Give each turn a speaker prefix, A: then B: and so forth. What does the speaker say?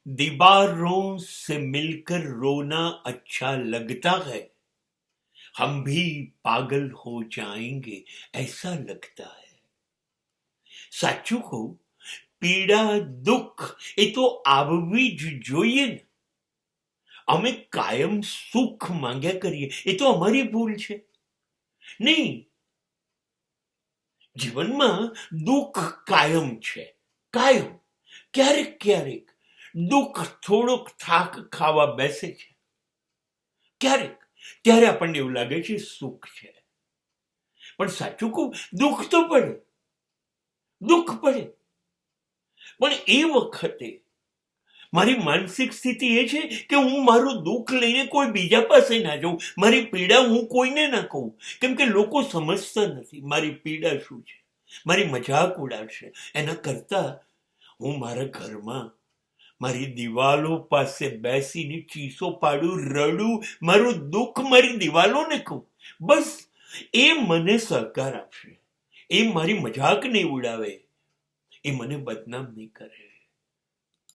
A: दीवारों से मिलकर रोना अच्छा लगता है, हम भी पागल हो जाएंगे ऐसा लगता है. સાચું કહું, પીડા દુઃખ એ તો આવવી જ જોઈએ ને. અમે કાયમ સુખ માંગ્યા કરીએ એ તો અમારી ભૂલ છે નહીં. જીવનમાં દુઃખ કાયમ છે, કાયમ. ક્યારેક ક્યારેક દુઃખ થોડોક થાક ખાવા બેસે છે, ક્યારેક ત્યારે આપણને એવું લાગે છે સુખ છે. પણ સાચું કહું, દુઃખ તો પડે, દુઃખ પડે. પણ એ વખતે મારી માનસિક સ્થિતિ એ છે કે હું મારું દુઃખ લઈને કોઈ બીજા પાસે ના જાઉં, મારી પીડા હું કોઈને ના કહું, કેમ કે લોકો સમજતા નથી મારી પીડા શું છે, મારી મજાક ઉડાડશે. એના કરતા હું મારા ઘરમાં મારી દિવાલો પાસે બેસીને ચીસો પાડું, રડું, મારું દુઃખ મારી દિવાલોને કહું. બસ એ મને સહકાર આપશે, એ મારી મજાક નહીં ઉડાવે, એ મને બદનામ નહીં કરે.